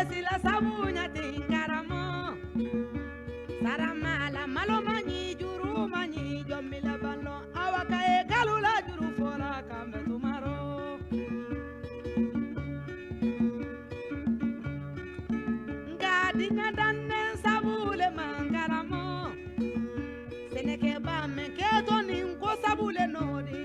sila sabunya tingaramo sarama la malomani juru mani jomila bano awaka e kalula juru fola kambe tumaro ngadi nyadanne sabule mangaramo seneke ba me keto ninko sabule nodi.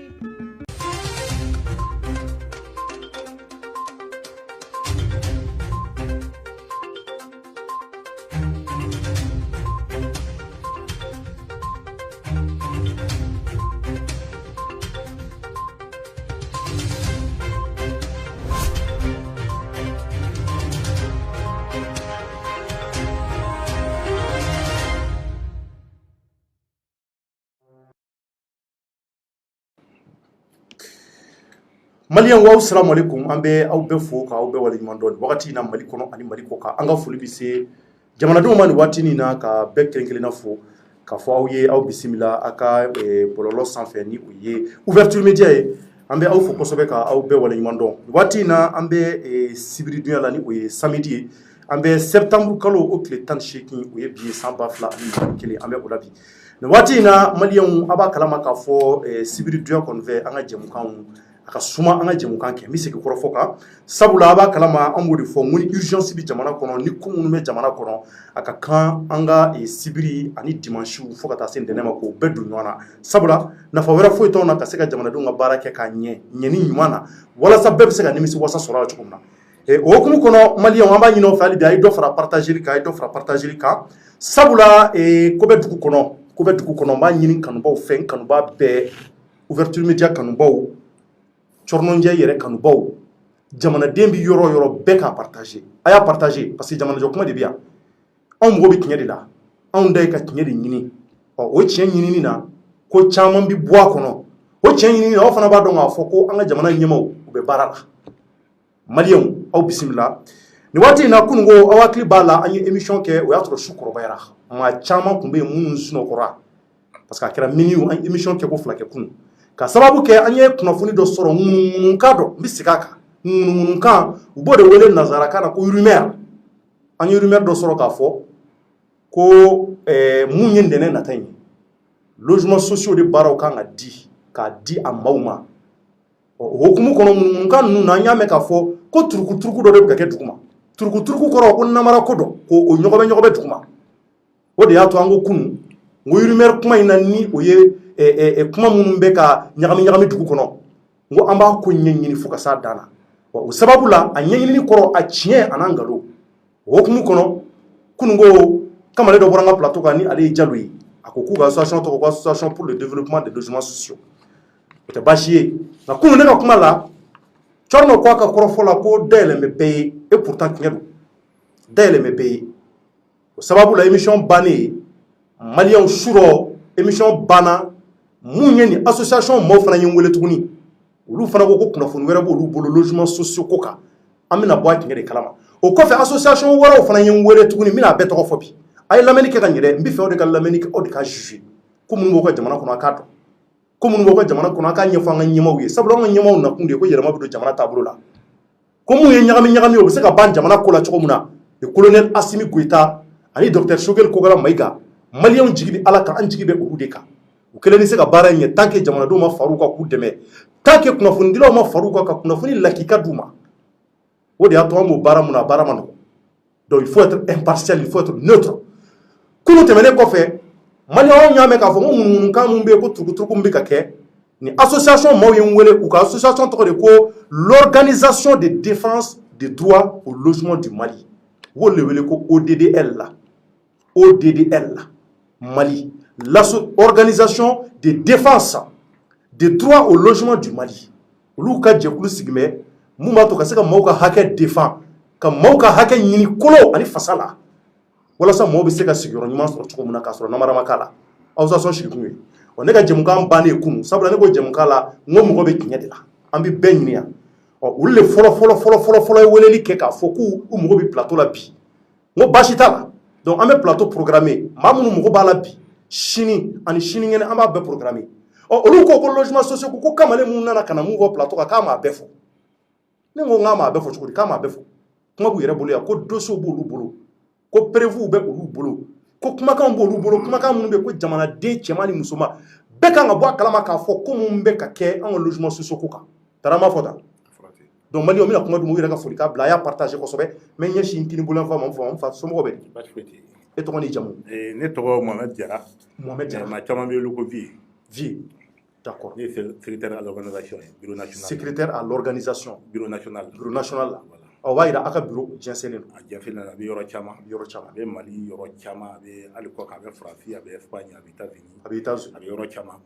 Maliyan wa assalamu alaikum ambe aw be fo ka aw be wali mandon wakati na mali kono ani mali ko ka anga fuli bise jamana do man wati ni na ka be kenkele na fo ka fo aw ye aw bisimila aka bololo sanfɛ ni o ye ouverture média ye ambe aw fo kosobe ka aw be wali mandon wati na ambe sibiri dunya la ni o ye samedi ye ambe septembre kalo o kile 18 o ye bi samba fla ni kele ambe o labi wati na maliyan aba kalama ka fo sibiri dunya konve anga jemukan aka suma anga jemukan ke misiki korofo ka sabula aba kalama amuri fo nguni urgence bi jamana kono ni kumunu me jamana kono aka kan anga sibiri ani dimanche fo ka ta sen denema ko bedu nwana sabula na fa wera fo to na ka seka jamana dunga barake ka nye nyeni nyumana wala sabbe seka nimisi wasa sora chukumna o kumu kono mali on aba nyino fali bi ay do fara partager ka sabula ko be duku kono ba nyini kanu ba fen kanu ba be ouverture média kanu ba Chornonje yere kanubaw jamana dembi yoro beka partager aya partager parce que jamana jokuma de biya on mo bi tinyedi la on day ka tinyedi nyini o tien nyini ni na ko chaman bi boa kono o tien nyini na o fana ba don afoko anga jamana nyemaw o be barala malion aw bismillah ni wati na kungo awakli bala anyi émission ke o yatro shukro bayra ma chaman kumbe mun suno kora parce que akira mini an émission ke ko flake kun ka sababu ke anye kunafuni do soro mununka do bisikaka mununka ubode wele nazara kana ko rumeur anye rumeur do soro ka fo ko munye ndene natanye logements sociaux de baraw kanga di amawma hokumu kono mununka nuna nyame ka fo ko turuku do de ka ke dukuma turuku koro ko namara ko do ko o nyogobe dukuma wode ya to ango kunu ngo rumeur kuma ina ni oye kuma munun be ka nyagami dugu kono ngo amba ko nyenyini fuka sa dana o sababu la a nyenyini koro a chien anangalo o kumu kono kunungo kamale do boranga plateau ka ni ale jalui akoku ga association pour le développement des logements sociaux te bashie na kunu ne ka kuma la chorno kwa ka korofola ko dele me paye et pourtant kinyedo dele me paye o sababu la émission bani malien shuro émission bana munye ni association mo fana nyewele tuguni ulu fana ko kuna funu wera bo ulu bolo logement sociaux koka amina boy ngere kalama o ko fe association wara fana nyewele tuguni mina beto ko fobi ay lameni ke ngere mbi fe o de kala lameni ke o de ka juger ko mun go ko jamana kuna kato ko mun go ko jamana kuna ka nyefa nga nyema wi sablo nga nyema na kunde ko yerama bi do jamana taburo la ko mun ye nyagami o se ka ban jamana ko la choko muna le colonel Assimi Goïta ani docteur Shogel Kogala Maiga malien jigibi alaka an jigibe o deka ukeleni se ka bara nye tanke jamana do ma faruka ku deme tanke kuna fundilo ma faruka ka kuna funi lakika duma wodi ato mo bara muna bara mano donc il faut être impartial, il faut être neutre kuno temene ko fe mali on nyame ka fo mun kan mun be ko turuku mbi ka ke ni association mo yenwele ou ka association to de ko l'organisation de défense des droits au logement du Mali wole wele ko ODDL la Mali, l'organisation de défense des droits au logement du Mali. Luka Djekulu Sigme, Moumato Kaseka Mauka Hake défend, comme Mauka Hake Nini Kolo, Ali Fasala. Voilà ça, Mobi Seka Siguro, Niman sur Chokomuna Kasro, Namaramakala. Association Chikumi. On est à Djemukam Bani Kum, Sabraneko Djemukala, Momobe Kinyadela. Ambi Benya. Ou le follow, Weleli Keka, Foku, ou Mobi Plateau la Bi. Mo Bashitala. Donc, on a un plateau programmé. Mamoun Moubala Bi. Chini, ani chini ngene amba be programmé. Olu ko logement social ko kamale mun na kana mu plateau ka ma befo. Ne ngo ngama befo chukudi kama befo. kuma b'u yɛrɛ bolo yan ko dossier b'olu bolo ko prévu bɛ olu bolo ko kumakan b'olu bolo kumakan minnu bɛ ko jamanaden cɛman ni musoman bɛɛ kan ka bɔ a kalama k'a fɔ ko mun bɛ ka kɛ an ka logement sociaux ko kan tara ma fɔ tan donc Mali bɛna kuma dun u yɛrɛ ka foli k'a bila a y'a partager kosɛbɛ mɛ n ɲɛsin kini bolo fa ma n fa somɔgɔw bɛ di e tɔgɔ ni jamu ne tɔgɔ Mohamed Diarra maa caman bɛ wele ko Vie d'accord ne ye secrétaire à l'organisation bureau national secrétaire à l'organisation bureau national la o b'a yira a ka bureau jɛnsɛnlen don a jɛnsɛnlen a bɛ yɔrɔ caman a bɛ Mali yɔrɔ caman a bɛ hali kɔ kan a bɛ France a bɛ Espagne a bɛ États-Unis a bɛ États-Unis a bɛ yɔrɔ caman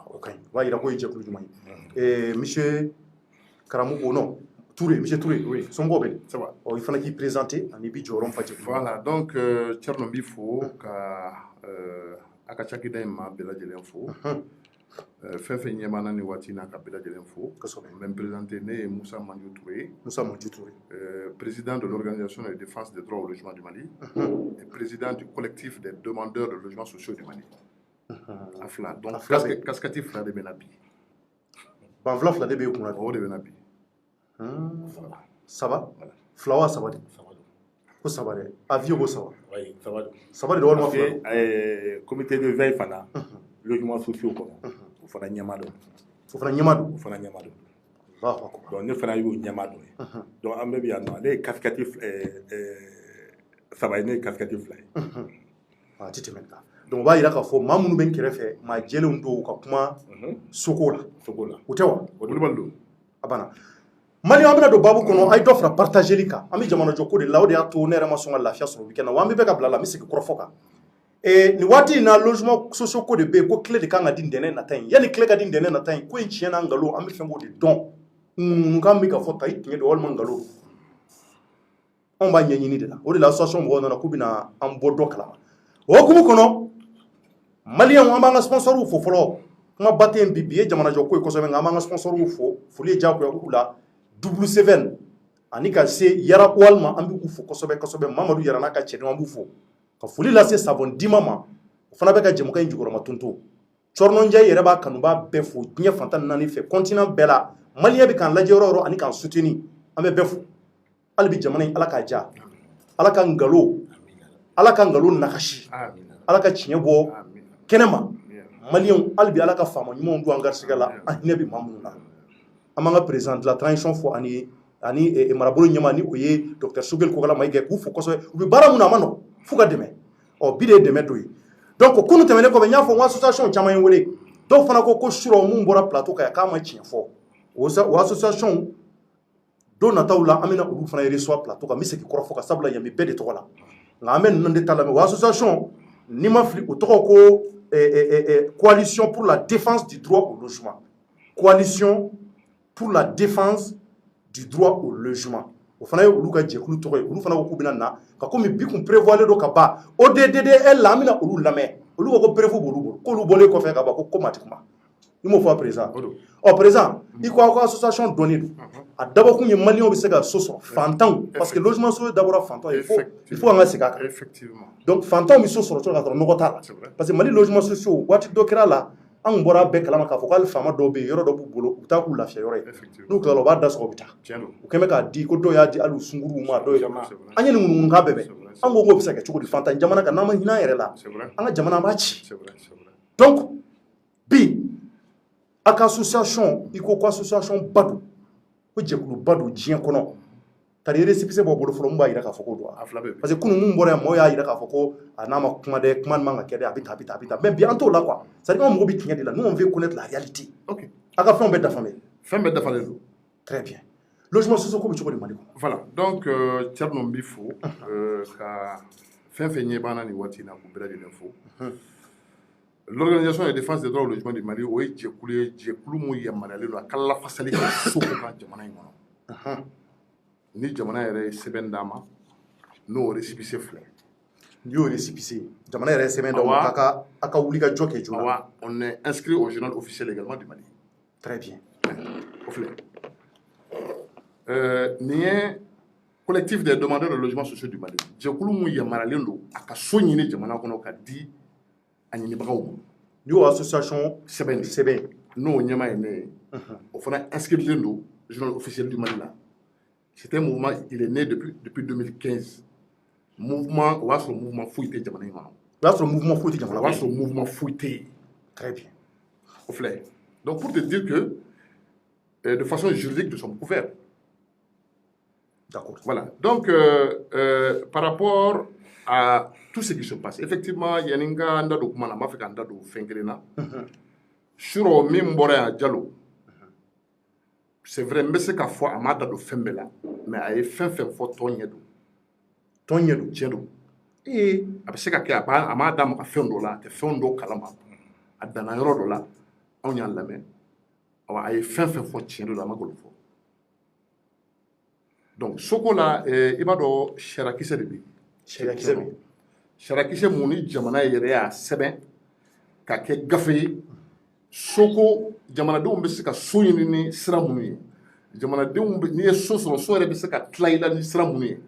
o kaɲi o b'a yira ko ye jɛkulu jumɛn ye monsieur Karamɔgɔ non Touré monsieur Touré somɔgɔw bɛ di i fana k'i présenter ani bi jɔyɔrɔ fa jɛkulu voilà donc Thierno n b'i fo ka a ka cakɛda in maa bɛɛ lajɛlen fo fɛn fɛn ɲɛ b'an na nin waati in na ka bɛɛ lajɛlen fo n bɛ n présenter ne ye Moussa Mandiou Touré président de l'organisation de défense des droits au logement du Mali et président du collectif des demandeurs de logements sociaux du Mali a fila donc casquette fila de bɛ na bi banfula fila de bɛ kunna o de bɛ na bi saba fila wa saba de ko saba dɛ avion ko saba de walima fila comité de veille fana logements sociaux kɔnɔ o fana ɲɛma don donc ne fana y'o ɲɛma dɔ ye donc an bɛɛ bɛ yan nɔ ale ye casquette saba ye ne ye casquette fila ye a ti tɛmɛ kan donc o b'a yira k'a fɔ maa minnu bɛ n kɛrɛfɛ maa jɛlenw don ka kuma soko la o tɛ wa o kulubali don a banna Mali an bɛna don babu kɔnɔ a ye dɔ fara partageli kan an bɛ jamana jɔ ko de la o de y'a to ne yɛrɛ ma sɔn ka lafiya sɔrɔ weekend na wa an bɛ bɛɛ ka bila la n bɛ segin kɔrɔfɔ kan nin waati in na logement sociaux ko de bɛ yen ko tile de kan ka di ntɛnɛn nata in yanni tile ka di ntɛnɛn nata in ko in tiɲɛ na nkalon an bɛ fɛn k'o de dɔn ŋunukan bɛ ka fɔ ta i tiɲɛ don walima nkalon anw b'a ɲɛɲini de la o de la association mɔgɔw nana k'u bɛna an bɔ dɔ kalama o hukumu kɔnɔ maliyɛnw an b'an ka sponsoriw fo fɔlɔ kuma ba tɛ yen bi ye jamana jɔ ko ye kosɛbɛ nka an b'an ka sponsoriw fo foli ye diyagoya k'u la W7 ani ka se Yara walima an bɛ u fo kosɛbɛ Mamadu Yara n'a ka cɛdenw an b'u fo ka foli lase Savon Dima ma o fana bɛ ka jɛmukan in jukɔrɔma tonto Cɔrɔnɔnjɛ yɛrɛ b'a kanubaa bɛɛ fo diɲɛ fantan naani fɛ continent bɛɛ la maliyɛn bɛ k'an lajɛ yɔrɔ o yɔrɔ ani k'an soutenir an bɛ bɛɛ fo hali bi jamana in ala k'a diya ala ka nkalon nakasi ala ka tiɲɛ bɔ kɛnɛma maliyɛnw hali bi ala ka faama ɲumanw don an garisigɛ la an hinɛ bɛ maa minnu na an b'an ka président de la transition fo ani marabolo ɲɛma ni o ye docteur Sogel Kogala Maïga k'u fo kosɛbɛ u bɛ baara min na a ma nɔgɔn f'u ka dɛmɛ bi de ye dɛmɛ dɔ ye donc kunu tɛmɛnen kɔfɛ n y'a fɔ n ko association caman ye n wele dɔw fana ko surɔ mun bɔra plateau kan k'a ma tiɲɛ fɔ o association don nataw la an bɛna olu fana recevoir plateau kan n bɛ segin kɔrɔfɔ kan sabula yan bɛ bɛɛ de tɔgɔ la nka an bɛ ninnu de ta lamɛn o association n'i ma fili o tɔgɔ ko coalition pour la défense du droit au logement coalition pour la défense du droit au logement o fana ye olu ka jɛkulu tɔgɔ ye olu fana ko k'u bɛna na ka komi bi kun prévoilen don ka ban ODDDL la an bɛna olu lamɛn olu ko prévu b'olu bolo k'olu bɔlen kɔfɛ ka ban ko ma ti kuma i m'o fɔ a président président i ko aw ka association dɔnnen don a dabɔkun ye maliyɛnw bɛ se ka so sɔrɔ fantanw parce que logement social dabɔra fantanw il faut an ka segin a kan donc fantanw bɛ so sɔrɔ cogo ka sɔrɔ nɔgɔ t'a la parce que Mali logement social waati dɔ kɛra la an bɔra bɛɛ kalama k'a fɔ k'ale faama dɔw bɛ yen yɔrɔ dɔ b'u bolo u bɛ taa k'u lafiya yɔrɔ ye n'u tilala u b'a da sɔgɔ u bɛ taa u kɛn bɛ k'a di ko dɔw y'a di hali u sunkuruw ma dɔw ye an ye nin ŋunuŋunukan bɛɛ bɛn an ko k'o bɛ se ka kɛ cogo di fantan jamana kan n'an ma hinɛ an yɛrɛ la an ka jamana an b'a ci donc bi a ka association i ko association ba don ko jɛkulu ba don diɲɛ kɔnɔ tari récépissé bɔ bolo fɔlɔ mun b'a yira k'a fɔ ko don parce que kunun mun bɔra yan mɔgɔw y'a yira k'a fɔ ko a n'a ma kuma dɛ kuma man ka kɛ dɛ a bɛ tan mais bi an t'o la quoi c'est à dire an mago bɛ tiɲɛ de la nous on veut connaître la réalité a ka fɛnw bɛɛ dafalen don très bien logement social ko bɛ cogo di Mali kɔnɔ voilà donc Thierno n b'i fo ka fɛn fɛn ɲɛ b'an na nin waati in na k'u bɛɛ lajɛlen fo l'organisation de défense des droits au logement du Mali o ye jɛkulu ye jɛkulu mun yamaruyalen don a ka lafasali kɛ so kan jamana in kɔnɔ ni jamana yɛrɛ ye sɛbɛn d'a ma n'o récépissé filɛ n'i y'o récépissé jamana yɛrɛ ye sɛbɛn d'a ma a ka wuli ka jɔ kɛ joona on est inscrit au journal officiel également du Mali très bien o filɛ nin ye collectif des demandeurs de logements sociaux du Mali jɛkulu mun yamaruyalen don a ka so ɲini jamana kɔnɔ ka di a ɲinibagaw ma n'i y'o association sɛbɛn n'o ɲɛma ye ne ye o fana inscriten don journal officiel du Mali la C'est un mouvement, il est né depuis 2015. Mouvement, on va sur le mouvement fouillé de Jamana. Là, sur le mouvement fouillé de On va sur le mouvement fouillé. Très bien. Au flair. Donc, pour te dire que, de façon juridique, nous sommes couverts. D'accord. Voilà. Donc, par rapport à tout ce qui se passe, effectivement, il y a un gars qui m'a fait un dado Fengrena. Sur le même bord à Diallo. C'est vrai, mais c'est qu'à fois, à ma dado Fembela, mais à fin fort Tonyedou. Tonyedou. Tiendou. Et. A se ka kɛ a m'a d'a ma ka fɛn dɔ la a tɛ fɛn dɔ kalama a danna yɔrɔ dɔ la anw y'a lamɛn a ye fɛn fɛn fɔ tiɲɛ dɔ la a ma golo fɔ donc Soko la i b'a dɔn sarakisɛ de bɛ yen Sarakisɛ bɛ yen sarakisɛ mun ni jamana yɛrɛ y'a sɛbɛn ka kɛ gafe ye Soko jamanadenw bɛ se ka so ɲini ni sira minnu ye jamanadenw n'i ye so sɔrɔ so yɛrɛ bɛ se ka tila i la ni sira minnu ye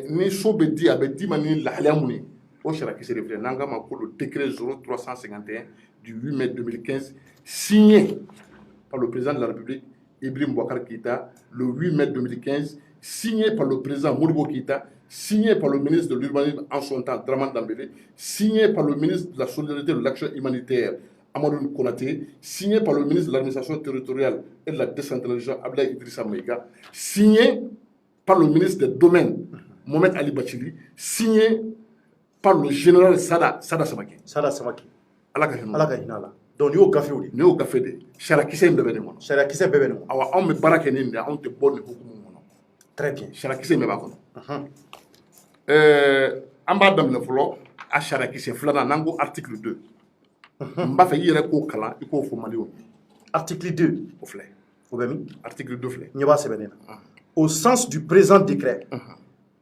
ni so bɛ di a bɛ d'i ma ni lahalaya mun ye o sarakisɛ de filɛ n'an k'a ma ko le décret 0351 du 8 mai 2015 signé par le président de la République Ibrahim Boubacar Keïta le 8 mai 2015 signé par le président Modibo Keïta signé par le ministre de l'Urbanisme en son temps Dramane Dambélé signé par le ministre de la Solidarité et de l'Action humanitaire Amadou Konaté signé par le ministre de l'Administration territoriale et de la décentralisation Abdoulaye Idrissa Maïga signé par le ministre des Domaines, Mohamed Ali Bachili, signé par le général Sada Samake. Sada Samake. Ala ka hinala. Donc, il y a un café. Il y a un café de Charakise Mbebe. Charakise Mbebe. Awa, on me barake ni nda, on te bonne hukumu. Très bien. Charakise Mbebe kono. Amba damne folo, a Charakise flana nango article 2. Mba fa yere ko kala, iko fo mali o. Article 2. Au flé. Obemi. Article 2 flé. Nyaba sebenena. Au sens du présent décret,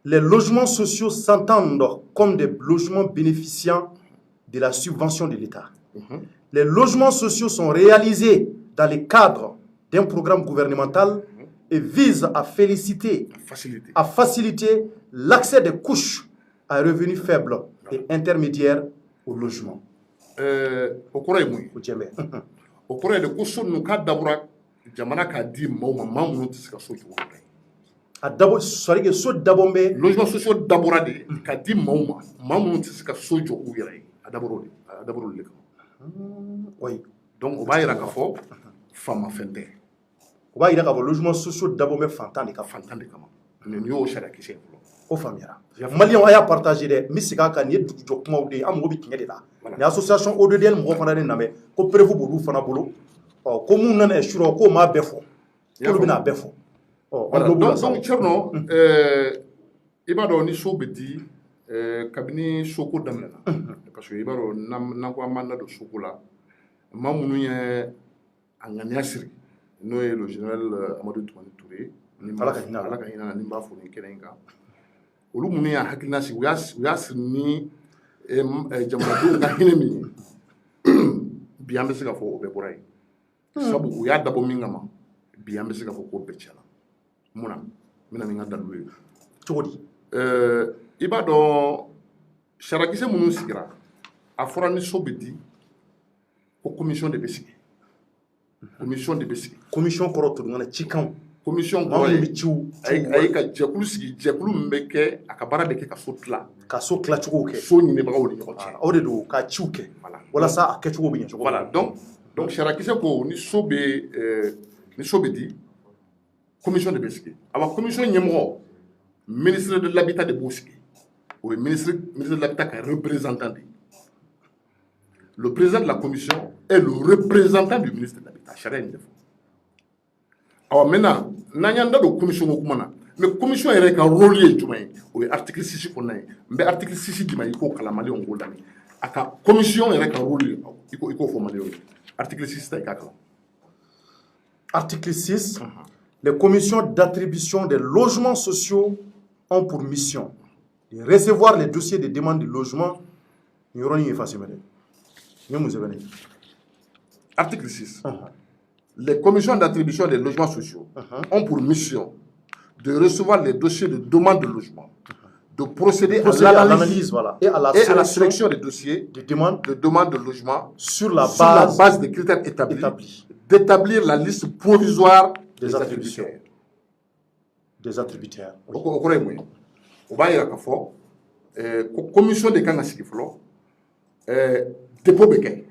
les logements sociaux s'entendent comme des logements bénéficiant de la subvention de l'État. Les logements sociaux sont réalisés dans le cadre d'un programme gouvernemental et visent à faciliter l'accès des couches à revenus faibles et intermédiaires au logement. Au Corée, au Corée, le coût nous cadre d'abord, jamana ka di mauma mamu tsi ka so juwo a dabo sori ke so dabo be logement social dabora de ka di mamu tsi ka so juwo yere a daboro le oui donc o ba yira ka fo fama fende o ba yira ka fo logement social dabo be fantan de kama ne ni o shara kise o famira malien aya partager de misika ka ni du jo kuma de am go bi tiɲɛ de la ni association ODDL mo fana de namɛ ko prévu bolu fana bolo ko mun nana suro ko ma bɛɛ fɔ ko bɛna bɛɛ fɔ donc Tcherno i b'a dɔn ni so bɛ di kabini soko daminɛna parce que i b'a dɔn n'an ko an b'an da don soko la maa minnu ye a ŋaniya siri n'o ye le général Amadou Toumani Touré ala ka hinɛ na ni n b'a fɔ nin kɛnɛ in kan olu minnu y'a hakilina sigi u y'a siri ni jamanadenw ka hinɛ min ye bi an bɛ se ka fɔ o bɛɛ bɔra yen sabu u y'a dabɔ min kama bi an bɛ se ka fɔ ko bɛɛ tiɲɛna mun na n bɛna ni n ka dalilu ye cogo di i b'a dɔn sarakisɛ minnu sigira a fɔra ni so bɛ di ko commission de bɛ sigi commission kɔrɔ tun cikanw commission kɔrɔ ye a ye ka jɛkulu sigi jɛkulu min bɛ kɛ a ka baara de kɛ ka so tila cogo kɛ so ɲinibagaw ni ɲɔgɔn cɛ o de don ka ciw kɛ walasa a kɛcogo bɛ ɲɛ cogo voilà donc sarakisɛ ko ni so bɛ di commission de bɛ sigi awa commission ɲɛmɔgɔ ministre de l'habitat de b'o sigi o ye ministre de l'habitat ka représentant de le président de la commission est le représentant du ministre de l'habitat sariya in de fɔ awa maintenant n'an y'an da don commission ko kuma na mais commission yɛrɛ ka rôle ye jumɛn ye o ye article 6 kɔnɔna ye n bɛ article 6 di ma i k'o kalan maliyɛnw k'o lamɛn a ka commission yɛrɛ ka rôle ye i k'o fɔ maliyɛnw ye article 6 ta i k'a kalan article 6 les commissions d'attribution des logements sociaux ont pour mission de recevoir les dossiers de demande de logement. Article 6. Les commissions d'attribution des logements sociaux ont pour mission de recevoir les dossiers de demande de logement, de procéder à l'analyse et à la sélection des dossiers de demande de logement sur la base des critères établis, d'établir la liste provisoire des attributions. des attributaires. O kɔrɔ ye mun ye o b'a yira k'a fɔ ko commission de kan ka sigi fɔlɔ dépôt bɛ kɛ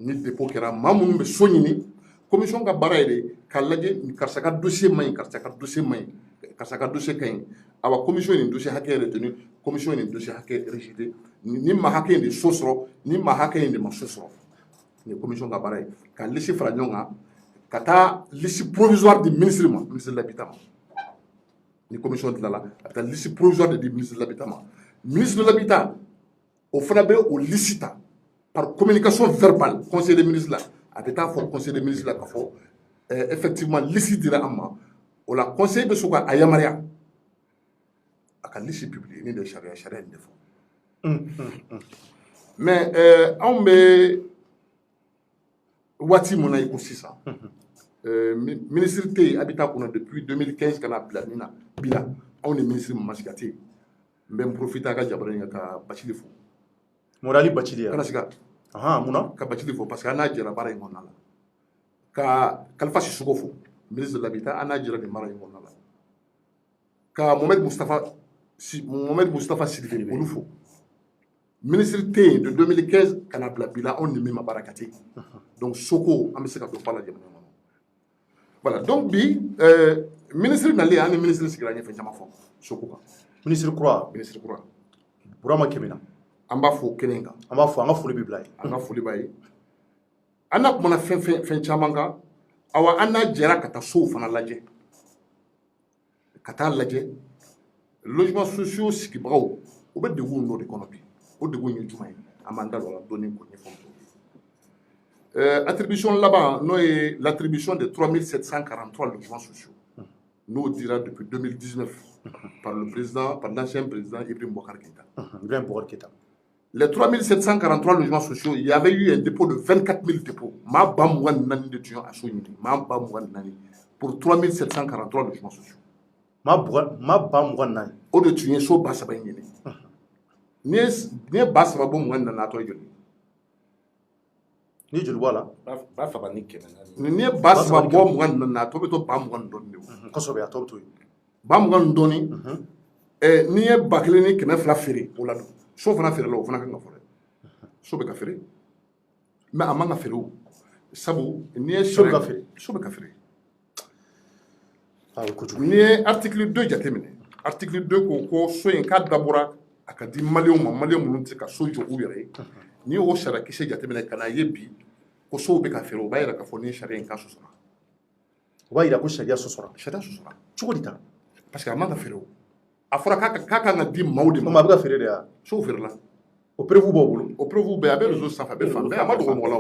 ni dépôt kɛra maa minnu bɛ so ɲini commission ka baara ye de k'a lajɛ karisa ka dossier man ɲi karisa ka dossier man ɲi karisa ka dossier ka ɲi awa commission ye nin dossier hakɛ retenu commission ye nin dossier hakɛ rejeté ni maa hakɛ in de so sɔrɔ ni maa hakɛ in de ma so sɔrɔ nin ye commission ka baara ye ka liste fara ɲɔgɔn kan ka taa liste provisoire di ministre ma ministre de l'habitat ma ni commission tilala a bɛ taa liste provisoire de di ministre de l'habitat ma ministre de l'habitat o fana bɛ o liste ta par communication verbale conseil des ministres la a bɛ taa fɔ conseil des ministres la k'a fɔ effectivement liste dira an ma o la conseil bɛ so ka a yamaruya a ka liste publier ni de sariya in de fɔ mais anw bɛ waati mun na i ko sisan ministre tɛ yen habitat kɔnɔ depuis 2015 ka na bila nin na bi la anw ni ministre min ma sigi a tɛ yen n bɛ n profiter a ka jabara in ka Bacili fo Morali Bacili ya kana siga mun na ka Bacili fo parce que an n'a jɛra baara in kɔnɔna la ka Kalifa Sissoco fo ministre de l'habitat an n'a jɛra nin baara in kɔnɔna la ka Mohamed Mustafa Sidibé olu fo ministre tɛ yen de 2015 ka na bila bi la anw ni min ma baara kɛ ten donc Soko an bɛ se ka dɔ fɔ a la jamana kɔnɔ voilà donc bi ministre nalen an ni ministre sigira an ye fɛn caman fɔ Soko kan ministre kura Burama Kemina an b'a fɔ kɛnɛ kan an b'a fɔ an ka foli bɛ bila ye an ka foli b'a ye an n'a kumana fɛn caman kan awa an n'a jɛra ka taa sow fana lajɛ ka taa lajɛ logements sociaux sigibagaw u bɛ degun dɔ de kɔnɔ bi o degun ye jumɛn ye an b'an da don a la dɔɔni k'o ɲɛfɔ attribution laban n'o ye l'attribution de 3743 logements sociaux n'o dira depuis 2019 par l'ancien président Ibrahim Boubacar Keïta. Les 3743 logements sociaux, il y avait eu un dépôt de 24 000 dépôts. Pour 3743 logements sociaux. Au de tuer so basa banyene. Ne basa ba bon na na to yoni. Ni jul wala ba fa ba ni kenan. Ne basa ba bon na to be to ba mo don ne. Ko so be a to to. Ba mo doni ni ye bakle ni kɛmɛ fila feere o la don so fana feere la o fana kan ka fɔ dɛ so bɛ ka feere mais a man ka feere o sabu ni ye so bɛ ka feere ni ye article 2 jateminɛ article 2 ko so in k'a dabɔra a ka di maliyɛnw ma maliyɛn minnu tɛ ka so jɔ u yɛrɛ ye n'i y'o sariya kisɛ jateminɛ ka na ye bi ko sow bɛ ka feere o b'a yira k'a fɔ ni sariya in ka sɔsɔra o b'a yira ko sariya sɔsɔra cogo di ta parce que a man ka feere o a fɔra k'a kan ka di maaw de ma. a bɛ ka feere de wa. sow feerela. o preuve b'aw bolo. o preuve bɛɛ a bɛ réseau sanfɛ a bɛ fan bɛɛ a ma dogo mɔgɔ la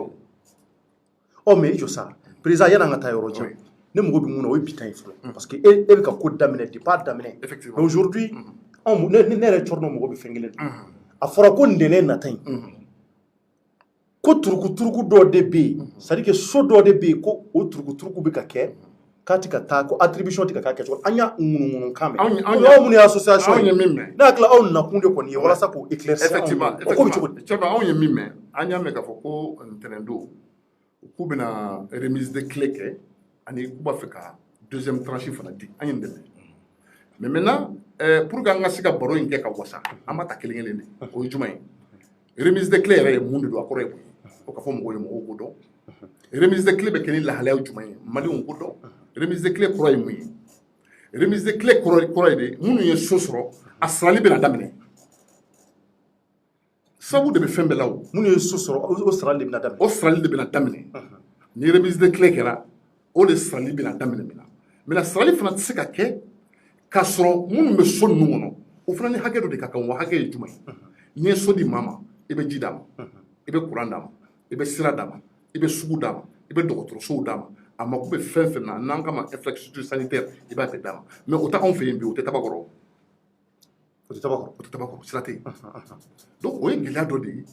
o. mais i jɔ sa président yan'an ka taa yɔrɔ jan ne mago bɛ mun na o ye bi ta ye fɔlɔ parce que e bɛ ka ko daminɛ depuis a daminɛ. effectivement mais aujourd'hui ne yɛrɛ cɔrɔnɔ mago bɛ fɛn kelen na a fɔra ko ntɛnɛn nata in ko turuku-turuku dɔ de bɛ yen c'est à dire que so dɔ de bɛ yen ko o turuku-turuku bɛ ka kɛ k'a ti ka taa ko attribution ti ka k'a kɛcogo an y'a ŋunuŋunu kan mɛn aw minnu ye association ye min mɛn ne hakili aw nakun de kɔni ye walasa k'o éclaircir effectivement o ko bɛ cogo di cɛba anw ye min mɛn an y'a mɛn k'a fɔ ko ntɛnɛn don k'u bɛna remise de clé kɛ ani k'u b'a fɛ ka deuxième tranche fana di an ye nin dɛmɛ mais maintenant pour que an ka se ka baro in kɛ ka wasa an b'a ta kelen kelen de o ye jumɛn ye remise de clé yɛrɛ ye mun de don a kɔrɔ ye mun ye o ka fɔ mɔgɔw ye mɔgɔw k'o dɔn remise de clé bɛ kɛ ni lahalayaw jumɛn ye maliyɛnw k'o dɔn remise de clé kɔrɔ ye mun ye remise de clé kɔrɔ ye de minnu ye so sɔrɔ a sarali bɛna daminɛ sabu de bɛ fɛn bɛɛ la o minnu ye so sɔrɔ o sarali de bɛna daminɛ o sarali de bɛna daminɛ ni remise de clé kɛra o de sarali bɛna daminɛ min na mais sarali fana tɛ se ka kɛ k'a sɔrɔ minnu bɛ so ninnu kɔnɔ o fana ni hakɛ dɔ de ka kan wa hakɛ ye jumɛn ye n'i ye so di maa ma i bɛ ji d'a ma i bɛ kuran d'a ma i bɛ sira d'a ma i bɛ sugu d'a ma i bɛ dɔgɔtɔrɔsow d'a ma a mako bɛ fɛn fɛn na n'an k'a ma infrastructure sanitaire i b'a bɛɛ d'a ma mais o tɛ anw fɛ yen bi o tɛ Tabakɔrɔ sira tɛ yen donc o ye gɛlɛya dɔ de ye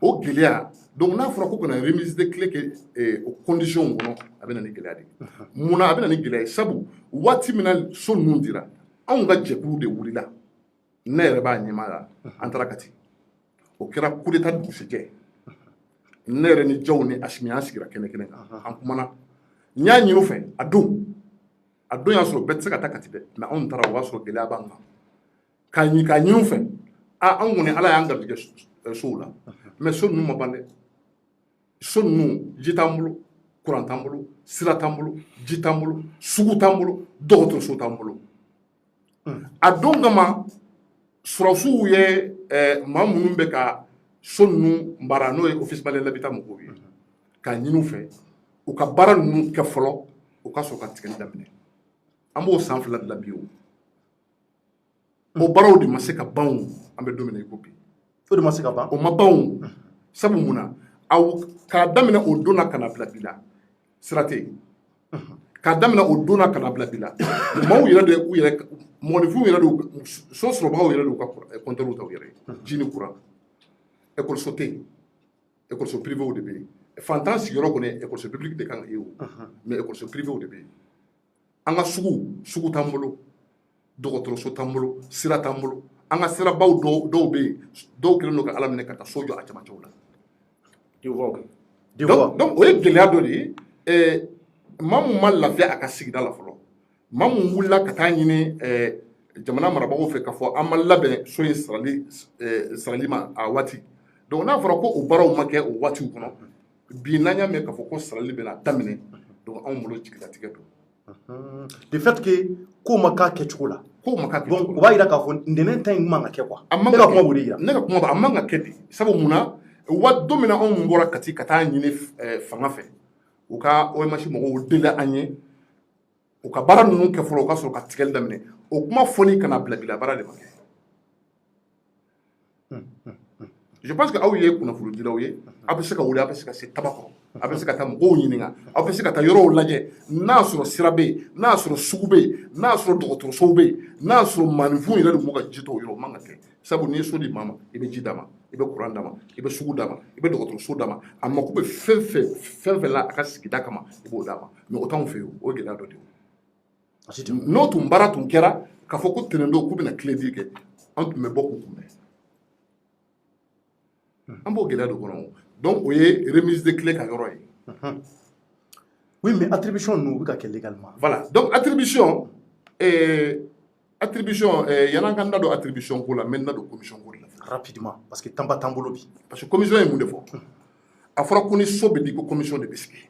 o gɛlɛya donc n'a fɔra ko ka na remise de clé kɛ o condition kɔnɔ a bɛ na ni gɛlɛya de ye munna a bɛ na ni gɛlɛya ye sabu waati min na so ninnu dira anw ka jɛkulu de wulila ne yɛrɛ b'a ɲɛmaa la an taara Kati o kɛra coup d'état dugusɛjɛ ne yɛrɛ ni jaw ni Asimi an sigira kɛnɛ kɛnɛ kan an kumana n y'a ɲini u fɛ a don a don y'a sɔrɔ bɛɛ tɛ se ka taa Kati dɛ mais anw taara o b'a sɔrɔ gɛlɛya b'an kan k'a ɲini u fɛ anw kɔni Ala y'an garijɛgɛ sow la mais so ninnu ma ban dɛ so ninnu ji t'an bolo courant t'an bolo sira t'an bolo ji t'an bolo sugu t'an bolo dɔgɔtɔrɔso t'an bolo a don kama sɔrɔsiw ye maa minnu bɛ ka so ninnu mara n'o ye office malien l'habitat mɔgɔw ye k'a ɲini u fɛ u ka baara ninnu kɛ fɔlɔ u ka sɔrɔ ka tigɛli daminɛ an b'o san 2 de la bi o baaraw de ma se ka ban an bɛ don min na i ko bi o de ma se ka ban o ma ban sabu mun na k'a daminɛ o don na ka na bila bi la sira tɛ yen k'a daminɛ o don na ka na bila bi la maaw yɛrɛ de u yɛrɛ mɔgɔninfinw yɛrɛ de so sɔrɔbagaw yɛrɛ de u ka compteurs ta u yɛrɛ ye ji ni courant école tɛ yen école privée de bɛ yen fantan sigiyɔrɔ kɔni école publique de kan ka ye o mais école privée de bɛ yen an ka sugu t'an bolo dɔgɔtɔrɔso t'an bolo sira t'an bolo an ka sirabaw dɔw bɛ yen dɔw kɛlen don ka Ala minɛ ka taa so jɔ a cɛmancɛw la donc o ye gɛlɛya dɔ de ye maa mun ma lafiya a ka sigida la fɔlɔ maa mun wulila ka taa ɲini jamana marabagaw fɛ k'a fɔ an ma labɛn so in sarali ma a waati donc n'a fɔra ko o baaraw ma kɛ o waatiw kɔnɔ bi n'an y'a mɛn k'a fɔ ko sarali bɛna daminɛ donc anw bolo jigilatigɛ don de fait que ko ma k'a kɛcogo la donc o b'a jira k'a fɔ ntɛnɛn ta in man ka kɛ quoi ne ka kuma b'o de yira ne ka kuma a man ka kɛ de sabu mun na don min na anw bɔra Kati ka taa ɲini fanga fɛ u ka OMH mɔgɔw deli an ye u ka baara ninnu kɛ fɔlɔ u ka sɔrɔ ka tigɛli daminɛ o kuma fɔli ka na bila bila baara de ma kɛ je pense que aw ye kunnafonidilaw ye aw bɛ se ka wuli aw bɛ se ka se taba kɔrɔ aw bɛ se ka taa mɔgɔw ɲininka aw bɛ se ka taa yɔrɔw lajɛ n'a sɔrɔ sira bɛ yen n'a sɔrɔ sugu bɛ yen n'a sɔrɔ dɔgɔtɔrɔsow bɛ yen n'a sɔrɔ maaninfinw yɛrɛ de b'u ka ji tɔw yɔrɔ o man ka kɛ sabu n'i ye so di maa ma i bɛ ji d'a ma i bɛ courant d'a ma i bɛ sugu d'a ma i bɛ dɔgɔtɔrɔso d'a ma a mako bɛ fɛn fɛn la a ka sigida kama i b'o d'a ma mais o t'anw fɛ yen o ye gɛlɛya dɔ de ye n'o tun baara tun kɛra k'a fɔ ko tɛnɛndon k'u bɛna tile di kɛ an tun bɛ bɔ k'u kunbɛn an b'o gɛlɛya de kɔnɔ donc o ye remise de clé ka yɔrɔ ye oui mais attribution ninnu u bɛ ka kɛ légalement voilà donc attribution yan'an ka n da don attribution ko la n bɛ n da don commission ko de la rapidement parce que temps ba t'an bolo bi parce que commission ye mun de fɔ a fɔra ko ni so bɛ di ko commission de bɛ sigi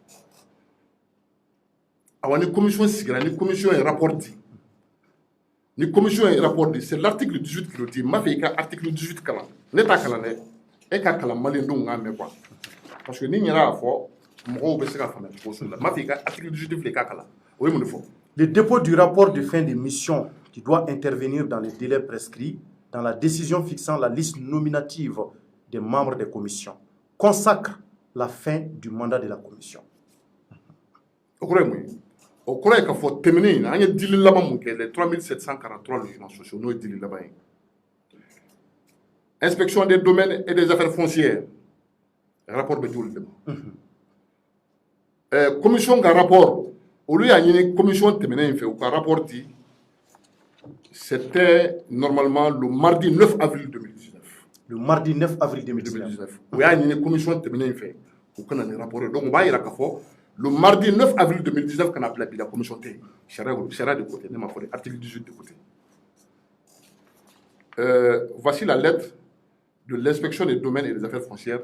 awa ni commission sigira ni commission ye rapport di ni commission ye rapport di c'est l'article 18 qui le dit n b'a fɛ i ka article 18 kalan ne t'a kalan dɛ e ka kalan maliyɛndenw k'a mɛn quoi parce que ni n yɛrɛ y'a fɔ mɔgɔw bɛ se ka faamuya cogo sugu la n b'a fɛ i ka article 18 filɛ i k'a kalan o ye mun de fɔ le dépôt du rapport de fin de mission qui doit intervenir dans les délais prescrits dans la décision fixant la liste nominative des membres des commissions consacre la fin du mandat de la commission. O kɔrɔ ye mun ye o kɔrɔ ye k'a fɔ tɛmɛnen in na an ye dili laban mun kɛ les 3743 logements sociaux n'o ye dili laban ye inspection des domaines et des affaires foncières rapport bɛ di olu de ma commission ka rapport olu y'a ɲini commission tɛmɛnen in fɛ u ka rapport di c'était normalement le mardi 9 avril 2019 le mardi 9 avril 2019 u y'a ɲini commission tɛmɛnen in fɛ u kana nin rapport ye donc u b'a jira k'a fɔ le mardi 9 avril 2019 kana bila bi la commission tɛ charia de côté ne m'a fɔ de article 18 de côté voici la lettre de l'inspection des domaines et des affaires foncières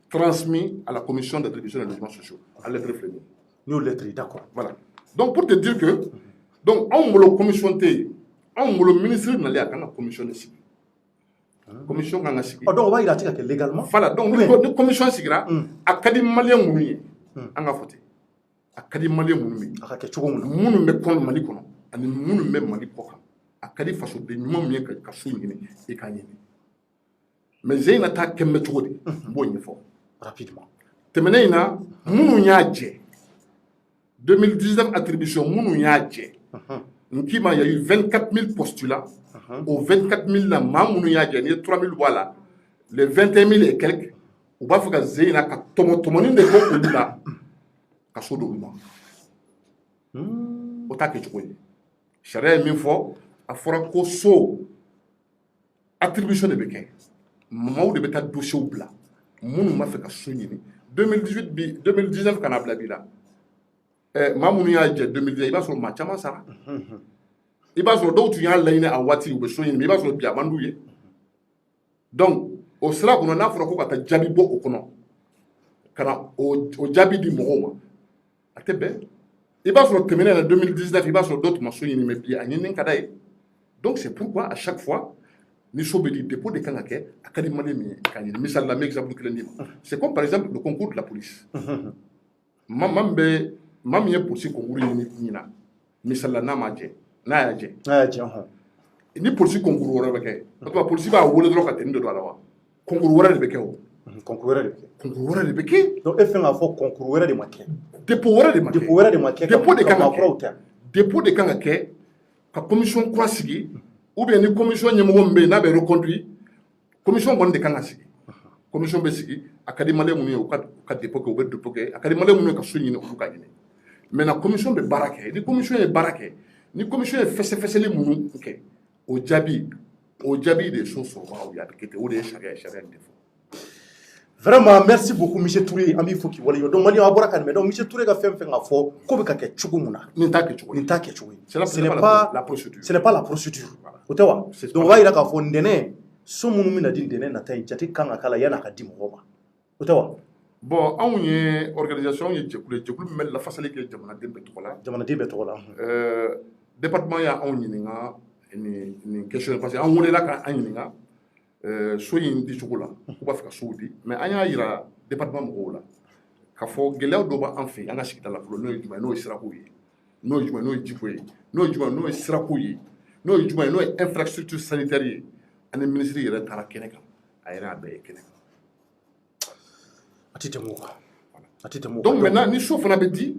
transmis à la commission d'attribution des logements sociaux à lettre flémée. Nous lettres, d'accord. Voilà. Donc pour te dire que donc on la commission T, on le ministre n'allait à la commission de sigi. Commission kan sigi. Donc on va y aller légalement. Voilà. Donc la commission sigira a kadi malien munu an ga fote. A kadi malien munu. A ka cogo munu be kon mali kono ani munu be mali ko a kadi faso de nyum mi ka so nyini e ka nyini. Mais Zeyna ta kemme cogo di bo nyefo rapidement. Temenena munu nyaaje 2019 attribution munu nyaaje. Il y a eu 24 000 postulats. Aux 24 000 là, il y a 3 000 voilà. Les 21 000 et quelques, on va faire que Zéna a tomonin de quoi au là. Kasso de moi. Au tas que tu connais. Charia est fort. À fora koso attribution de Béquin. Maman de bêta dossier au plat. Mon m'a fait qu'à soigner. 2018, 2019 canabla bila. maa minnu y'a jɛ 2010 i b'a sɔrɔ maa caman sara i b'a sɔrɔ dɔw tun y'a laɲini a waati u bɛ so ɲini mais i b'a sɔrɔ bi a man d'u ye donc o sira kɔnɔ n'a fɔra ko ka taa jaabi bɔ o kɔnɔ ka na o jaabi di mɔgɔw ma a tɛ bɛn i b'a sɔrɔ tɛmɛnen na 2019 i b'a sɔrɔ dɔw tun ma so ɲini mais bi a ɲinini ka d'a ye donc c'est pourquoi à chaque fois ni so bɛ di dépôt de kan ka kɛ a ka di maliyɛn min ye k'a ɲini misali la n bɛ exemple kelen d'i ma c'est comme par exemple le concours de la police maa min ye polisi concours ɲina misali la n'a ma jɛ n'a y'a jɛ ni polisi concours wɛrɛ bɛ kɛ o tuma polisi b'a wele dɔrɔn ka tenue de don a la wa concours wɛrɛ de bɛ kɛ o concours wɛrɛ de bɛ kɛ donc e fɛn k'a fɔ concours wɛrɛ de ma kɛ dépôt wɛrɛ de ma kɛ dépôt de kan ka kɛ dépôt de kan ka kɛ ka commission kura sigi ou bien ni commission ɲɛmɔgɔ min bɛ yen n'a bɛ reconduit commission kɔni de kan ka sigi commission bɛ sigi a ka di maliyɛn minnu ye u ka dépôt kɛ u bɛ dépôt kɛ a ka di maliyɛn minnu ye ka so ɲini olu ka ɲini maintenant commission bɛ baara kɛ ni commission ye baara kɛ ni commission ye fɛsɛfɛsɛli minnu kɛ o jaabi de ye so sɔrɔbagaw ye a bɛ kɛ ten o de ye sariya ye sariya nin de fɔ. Vraiment merci beaucoup monsieur Touré an b'i fo k'i waleɲuman donc maliyɛnw a bɔra ka nin mɛn donc monsieur Touré ka fɛn fɛn ka fɔ ko bɛ ka kɛ cogo min na nin t'a kɛ cogo ye ce n'est pas la procédure o tɛ wa donc o b'a yira k'a fɔ ntɛnɛn so minnu bɛna di ntɛnɛn nata ye jate kan ka k'a la yanni a ka di mɔgɔw ma o tɛ wa. bon anw ye organisation anw ye jɛkulu ye jɛkulu min bɛ lafasali kɛ jamanaden bɛɛ tɔgɔ la département y'anw ɲininka nin question parce que an welela k'an ɲininka so in di cogo la k'u b'a fɛ ka sow di mais an y'a yira département mɔgɔw la k'a fɔ gɛlɛya dɔw b'an fɛ an ka sigida la fɔlɔ n'o ye jumɛn ye n'o ye sirako ye n'o ye jumɛn n'o ye jiko ye n'o ye jumɛn n'o ye sirako ye n'o ye jumɛn n'o ye infrastructure sanitaire ye ani ministre yɛrɛ taara kɛnɛ kan a yɛrɛ a bɛɛ ye kɛnɛ kan a tɛ tɛmɛ o kan donc maintenant ni so fana bɛ di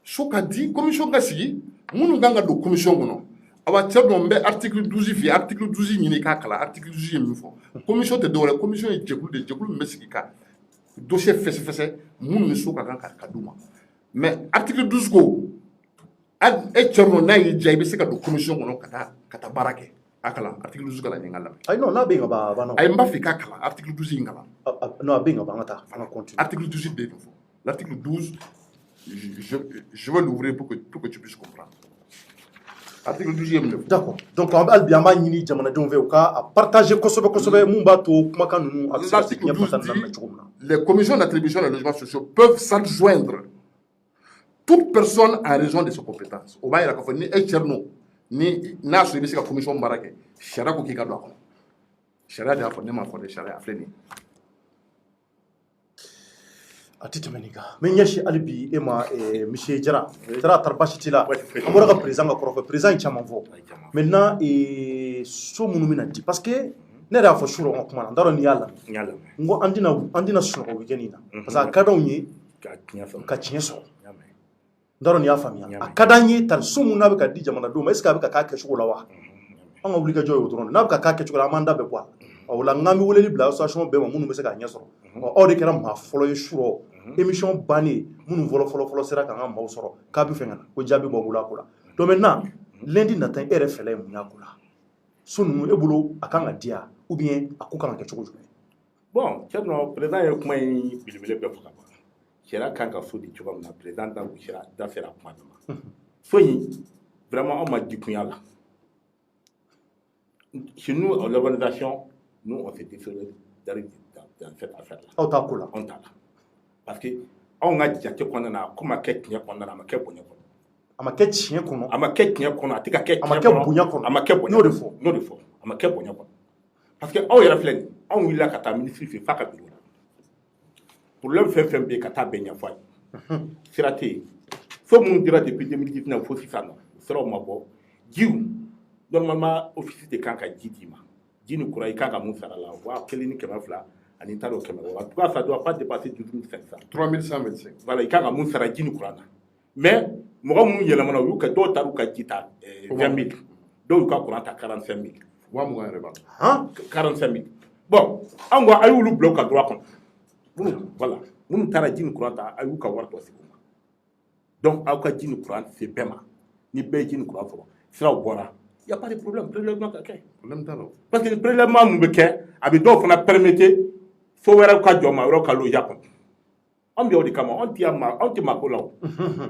so ka di commission ka sigi minnu kan ka don commission kɔnɔ awa cɛ dɔn n bɛ article 12 f'i ye article 12 ɲini k'a kalan article 12 ye min fɔ commission tɛ dɔwɛrɛ commission ye jɛkulu de ye jɛkulu min bɛ sigi ka dossier fɛsɛfɛsɛ minnu ni so ka kan ka d'u ma mais article 12 ko e cɛ dɔn n'a y'i diya i bɛ se ka don commission kɔnɔ ka taa baara kɛ a kalan article 12 kalan ɲɛ n ka lamɛn. ayi non n'a bɛ yen ka ban a banna. ayi n b'a fɛ k'a kalan article 12 in kalan. non a bɛ yen ka ban an ka taa an ka continuer. article 12 de ye nin fɔ l'article 12 je vais l'ouvrir pour que tu puisses comprendre. article 12 ye mun de fɔ. d'accord donc hali bi an b'a ɲini jamanadenw fɛ u ka partager kosɛbɛ mun b'a to kumakan ninnu a bɛ se ka segin ɲɛfɛ lamɛn cogo min na. les commissions d'attribution des logements sociaux peuvent s'adjoindre toute personne en raison de ses compétences o b'a yira k'a fɔ ni e cɛ ninnu ni n'a sɔrɔ i bɛ se ka commission baara kɛ sariya ko k'i ka don a kɔnɔ sariya de y'a fɔ ne m'a fɔ dɛ sariya a filɛ nin ye. a tɛ tɛmɛ nin kan n bɛ ɲɛsin hali bi e ma monsieur Jara tari basi t'i la an bɔra ka président ka kɔrɔfɔ président ye caman fɔ maintenant so minnu bɛna di parce que ne yɛrɛ y'a fɔ su rɔ n ka kuma na n t'a dɔn n'i y'a lamɛn n ko an tɛna sunɔgɔ weekend in na parce que a ka d'anw ye ka tiɲɛ sɔrɔ n t'a dɔn n'i y'a faamuya a ka d'an ye tari so minnu n'a bɛ ka di jamanadenw ma est ce que a bɛ ka k'a kɛcogo la wa an ka wuli ka jɔ ye o dɔrɔn n'a bɛ ka k'a kɛcogo la an b'an da bɛɛ bɔ a la o la n k'an bɛ weleli bila association bɛɛ ma minnu bɛ se k'a ɲɛ sɔrɔ aw de kɛra maa fɔlɔ ye su rɔ émission bannen minnu fɔlɔ sera k'an ka maaw sɔrɔ k'a bɛ fɛ ka na ko jaabi bɔ bolo a ko la donc maintenant lundi nata e yɛrɛ fɛla ye mun y'a ko la so ninnu e bolo a kan ka di yan ou bien a ko kan ka kɛ cogo jumɛn. bon cɛ dɔn président ye kuma in belebele bɛɛ fɔ ka ban sariya kan ka so di cogo min na président da sera kuma de ma so in vraiment anw ma jikunya la chez nous en l'organisation nous on s'est déféré dans cette affaire là. aw t'a ko la. anw t'a la parce que anw ka jate kɔnɔna na a ko ma kɛ tiɲɛ kɔnɔna na a ma kɛ bonya kɔnɔ. a ma kɛ tiɲɛ kɔnɔ. a ma kɛ tiɲɛ kɔnɔ a tɛ ka kɛ tiɲɛ kɔnɔ. a ma kɛ bonya kɔnɔ. a ma kɛ bonya n'o de fɔ. a ma kɛ bonya kɔnɔ parce que aw yɛrɛ filɛ nin anw wulila ka taa ministre fɛ f'a ka bureau la problème fɛn fɛn bɛ yen ka taa bɛɛ ɲɛfɔ a ye sira tɛ yen so minnu dira depuis 2019 fo sisan nɔ o siraw ma bɔ jiw normalement office de kan ka ji d'i ma ji ni courant i kan ka mun sara la 1,200 ani t'a dɔn 100 en tout cas ça doit pas dépasser 12 500. 3125. voilà i kan ka mun sara ji ni courant na mais mɔgɔ minnu yɛlɛmana u y'u kɛ dɔw taar'u ka ji ta 20 000 dɔw y'u ka courant ta 45 000. 20 yɛrɛ b'a 45 000 bon an ko a y'olu bila u ka droit kɔnɔ voilà minnu taara ji ni courant ta a y'u ka wari dɔ sigi u ma donc aw ka ji ni courant se bɛɛ ma ni bɛɛ ye ji ni courant sɔrɔ siraw bɔra y a pas de problème prélèvement ka kɛ parce que prélèvement mun bɛ kɛ a bɛ dɔw fana permettre fo wɛrɛw ka jɔ maa wɛrɛw ka loger kɔnɔ an bɛ o de kama an tɛ maako la o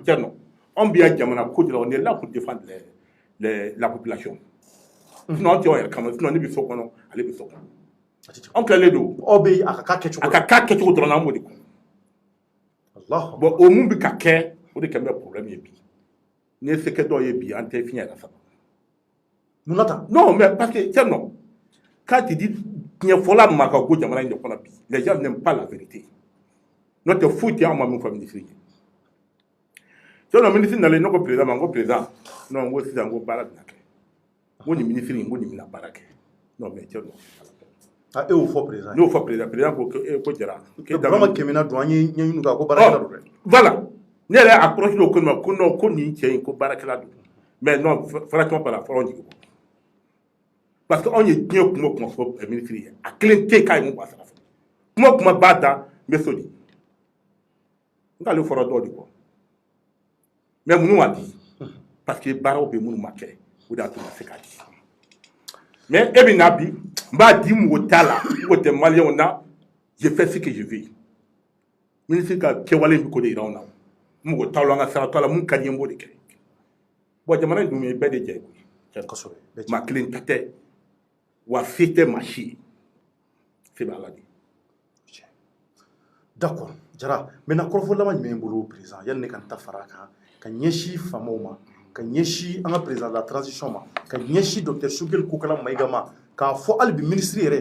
cɛ nɔ On bien jamana côté on est là pour défendre la population. Sinon tu vois comme sinon ni biso kono ale biso. On clale do. Obe aka kechu. Aka ka kechu do na modi ko. Allah. Bon au mumbi ka ke o de kambe problème yebi. Ne ce que do yebi en te finir ça. Munata. Non mais parce que tiens non. Quand tu dis qu'il faut la marque au jamana ni kono bi. Les gens n'aiment pas la vérité. Notre foot est en moi famille ici. So no ministre nale no ko président non wo si zango barak nake woni ministre ngoni mina barake non mais tiens non ah e o fo président no fo président ko jara ke vraiment kemina do anyi nyinu ka ko baraka do voilà ne la approche do ko no ko ni tien ko baraka la do mais non franchement pas la front du parce que on est bien ko fo ministre a clenté kay mo passa ko bada mesodi ngalo foro do di ko mais nous a dit parce que baro be munu make ou da to se kadi mais e bi nabi mba di mu tala ko te malien on a je fais ce que je veux ministre ka ke wale bi ko de irauna mu ko tawlo nga sa tala mun kadi mbo de ke bo jamana dum e be de je ko so ma clean tate wa fite machi c'est baladi d'accord jara maintenant ko fo lama nyeme mbulu président yanne kan tafaraka kan yeshi famoma kan yeshi an président de la transition ma kan yeshi docteur Sugel Kokala Maigama ka fo albi ministre yere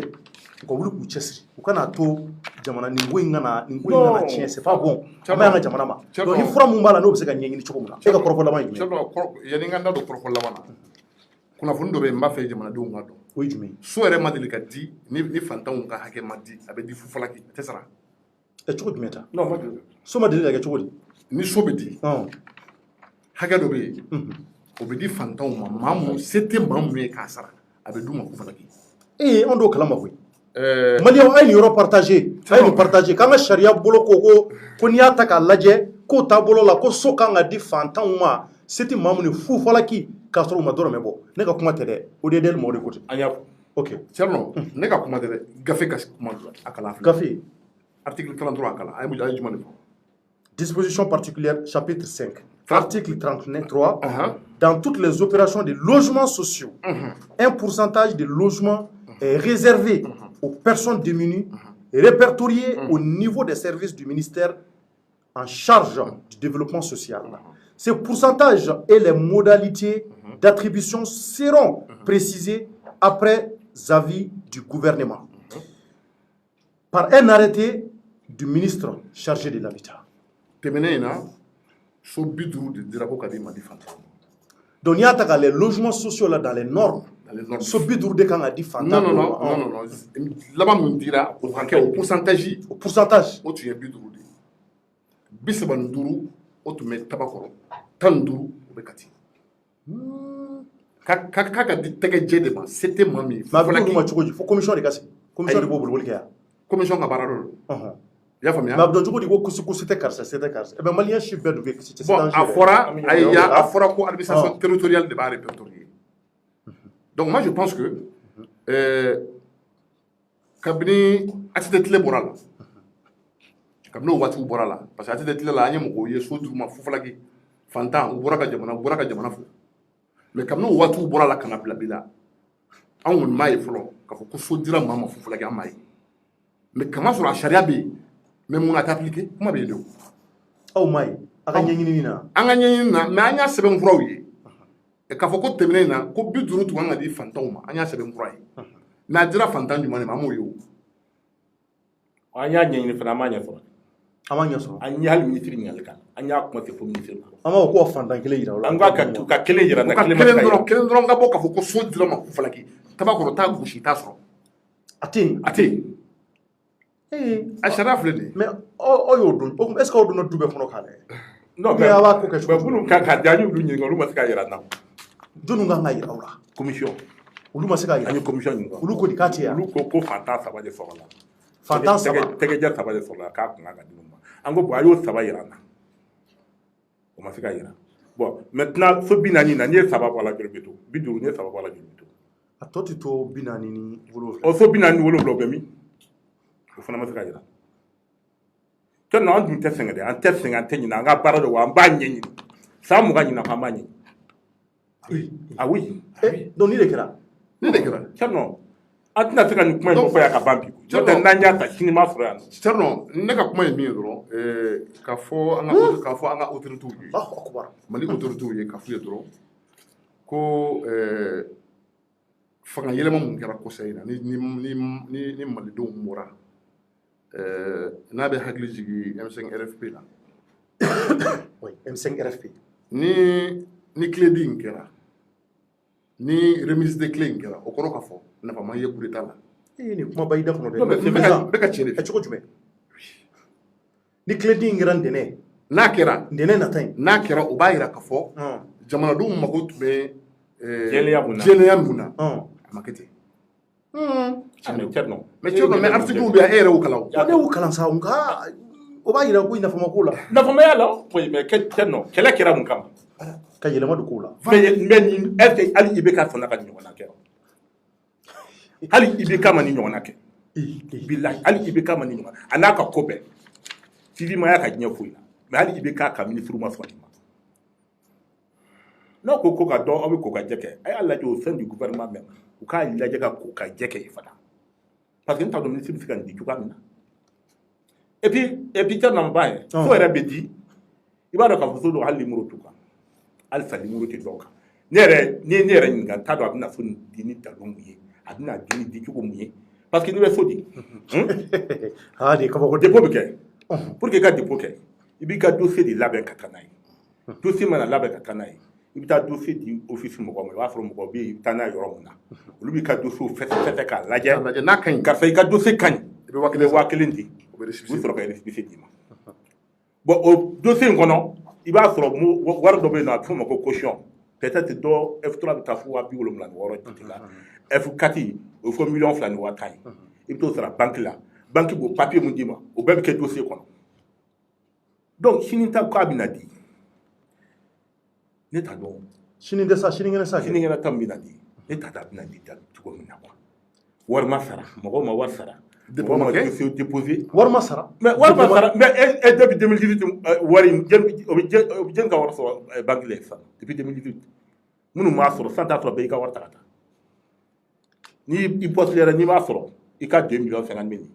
ko wulu ku chesri ko kana to jamana ni ngana chien c'est pas bon ama nga jamana ma donc ni fura mun bala no be se ka nyengini choko mun e ka ko fo lama nyeme chalo yani nganda do ko lama na kuna fundo be mba fe jamana do ngado o jume so ere ma delika di ni fantan ka hake madi abe di fufalaki tesara e choko dumeta non ma so ma delika ke choko ni so be di hake do be o be di fantan ma mamu c'était mamu ka sara abe duma fufalaki on do kala ma ko Maliens ay ni yoro partager ay ni partager kanga sharia bolo ko ni ata ka laje ko ta bolo la ko so kanga di fantan ma c'était mamu ni fufalaki ka soro ma doro mebo ne ka kuma tede o de del mo de côté anya OK Tcherno, ne ka kuma tede gafe ka kuma akala gafe article 33 akala ay mu ay juma ne disposition particulière chapitre 5 article 33 dans toutes les opérations de logements sociaux un pourcentage de logements est réservé aux personnes démunies répertoriées au niveau des services du ministère en charge du développement social. Ces pourcentages et les modalités d'attribution seront précisés après avis du gouvernement par un arrêté du ministre chargé de l'habitat. Donc il y a les logements sociaux là dans les normes. So bidour de kan a di fanta. Non. Là-bas on dira au pourcentage. Au pourcentage. O tu es bidour de. Bisaban duru o tu met tabakoro. Tanduru o bekati. Kaka di tege jede ma c'était mami. Ma voilà qui ma chokoji faut commission de kasi. Commission de bobul wol kaya. Commission ka bararo. Ya famia. Ma don chokoji ko kusu c'était karsa. E ben malien chef de ve c'est bon afora aya afora ko administration territoriale de ba répertorier. Donc moi je pense que kabini atitetle borala kabino watu borala parce que atitetle la anyamo ko yeso duma fufalaki fantan boraka jamana fu mais kabino watu borala kana bila an won mai folo ka ko so dira mama fufalaki amai mais comment sur la charia bi mais mon appliquer comment be do aw mai aka nyanyini na anga nyanyini na mais anya seben furawi e ka fɔ ko tɛmɛnen na ko 50 tun kan ka di fantanw ma an y'a sɛbɛn kura ye mais a dira fantan jumɛn de ma an m'o ye o an y'a ɲɛɲini fana an m'a ɲɛ sɔrɔ an m'a ɲɛ sɔrɔ an y'a hali ministre ɲininkali kan an y'a kuma se fo ministre ma an b'a fɔ ko fantan kelen yira o la an ka kelen yira na kelen dɔrɔn ka bɔ k'a fɔ ko so dira ma ko falaki tabakɔrɔ t'a gosi t'a sɔrɔ a tɛ yen a sariya filɛ nin ye mais o y'o dɔn est ce que o donna du bɛɛ kɔnɔ k'a lajɛ non mais a b'a ko kɛ cogo minnu kan ka di an y'olu ɲininka olu ma se k'a yira na jɔnni kan ka yira o la commission olu ma se k'a yira an ye commission ɲininka olu ko di k'a tɛ yan olu ko fantan saba de sɔrɔla fantan saba tɛgɛjɛ saba de sɔrɔla k'a kun ka di ninnu ma an ko bon a y'o saba yira na o ma se k'a yira bon maintenant so 40 na n'i ye saba bɔ a la joli bɛ to 50 n'i ye saba bɔ a la joli bɛ to a tɔ tɛ to 40 ni 7 o so 40 ni 7 o bɛ min o fana ma se k'a yira tellement an dun tɛ sɛgɛn dɛ an tɛ sɛgɛn an tɛ ɲinɛ an ka baara de wa an b'a ɲɛɲini Sa mugan ɲina k'an b'a ɲɛ. Ah oui. Donc ni de kɛra. Ni de kɛra. Tiɲɛ an tɛna se ka nin kuma in fɔ yan ka ban bi. N'o tɛ n'an y'a ta sini m'a sɔrɔ yan. Tiɲɛ ne ka kuma ye min ye dɔrɔn k'a fɔ an ka autorités ye. Mali autorités ye k'a f'u ye dɔrɔn ko fanga yɛlɛma mun kɛra kɔsa in na ni malidenw bɔra n'a bɛ hakili jigin M5 RFP la. Oui, M5 RFP. Ni clé di in kɛra ni remise de clé in kɛra o kɔrɔ ka fɔ nafa ma ye coup d'état la. Ni kuma ba i da kɔnɔ dɛ. Bɛɛ ka tiɲɛ de fɔ. Cogo jumɛn? Ni clé di in kɛra ntɛnɛn. N'a kɛra ntɛnɛn nata in. N'a kɛra o b'a jira ka fɔ jamanadenw mago tun bɛ jɛlenya mun na a ma kɛ ten. Mais article bɛ e yɛrɛ y'o kalan. Ne y'o kalan sa nka o b'a jira ko nafama ko la. Nafamaya la mais kɛlɛ kɛra mun kama. Ka yɛlɛma don kow la. Mais ni est-ce que hali IBK sɔnna ka nin ɲɔgɔnna kɛ hali IBK ma nin ɲɔgɔnna kɛ. Bilahi hali IBK ma nin ɲɔgɔnna a n'a ka ko bɛɛ TV ma y'a ka diɲɛ foyi la mais hali IBK ka ministre ma sɔn nin ma. N'aw ko ka dɔn aw bɛ ko ka jɛ kɛ a y'a lajɛ au sein du gouvernement même u k'a lajɛ ka ko ka jɛ kɛ yen fana parce que n t'a dɔn ministre bɛ se ka nin di cogoya min na. Et puis tɛ nan ba ye fo yɛrɛ bɛ di i b'a dɔn k'a fɔ so dɔw hali numéro t'u kan halisa numéro tɛ dɔw kan ne yɛrɛ ɲininka n t'a dɔn a bɛna so di ni nkalon mun ye a bɛna di cogo mun ye parce que n'i bɛ so di. de kabako dépôt bɛ kɛ pour que i ka dépôt kɛ i b'i ka dossier de labɛn ka taa n'a ye dossier mana labɛn ka taa n'a ye i bɛ taa dossier di office mɔgɔ ma i b'a sɔrɔ mɔgɔ bɛ yen i bɛ taa n'a ye yɔrɔ min na olu b'i ka dossier fɛsɛ k'a lajɛ n'a ka ɲi karisa i ka dossier ka ɲi i bɛ 1000 di u bɛ sɔrɔ ka récépissé d'i ma bon o dossier in kɔnɔ i b'a sɔrɔ wari dɔ bɛ yen nɔ a bɛ f'o ma ko caution peut-être dɔ F3 bɛ taa fo 76 jate la F4 o fɔ 2,210,000 ye i bɛ t'o sara banque la banque b'o papier mun d'i ma o bɛɛ bɛ kɛ dossier kɔnɔ donc sini ta k'a bɛna di ne t'a dɔn sinikɛnɛ ta min bɛna di ne t'a dɔn a bɛna di cogo min na quoi wari ma sara mɔgɔw ma wari sara mɔgɔw ma dossier déposé wari ma sara mais wari ma sara mais depuis 2018 wari o bɛ jɛn ka wari sɔrɔ banque la sisan depuis 2018 minnu m'a sɔrɔ san t'a sɔrɔ bɛɛ y'i ka wari ta ka taa ni i postulera n'i m'a sɔrɔ i ka 2,50,000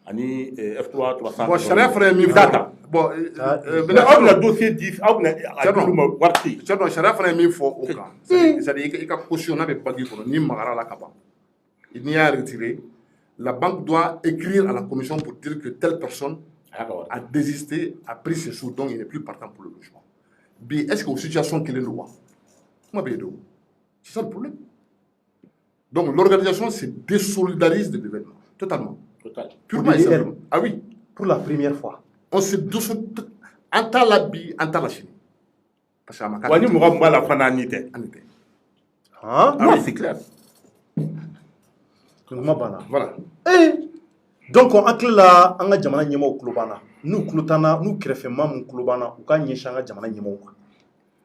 ani F3 300. Bon sariya fana ye min fɔ bon aw bɛna dossier di aw bɛna a di ma wari tɛ yen. Sariya fana ye min fɔ o kan c'est-à-dire i ka caution n'a bɛ banque kɔnɔ n'i magara la ka ban n'i y'a retiré la banque doit écrire à la commission pour dire que telle personne a désisté, a pris ses sous, donc il n'est plus partant pour le logement. Mais est-ce que la situation qu'il est là, c'est ça le problème. Donc l'organisation se désolidarise de l'événement, totalement. Total. Purement et simplement. Ah oui. Pour la première fois. On se désolidarise. En tant la bi, en tant la Chine. Parce que Wani mɔgɔ b'a la fana an tɛ. Ah oui, c'est clair. Voilà. Donc on hakili la an ka jamana ɲɛmaaw tulo b'an na n'u tulo t'an na n'u kɛrɛfɛmaa min tulo b'an na u k'a ɲɛsin an ka jamana ɲɛmaaw ma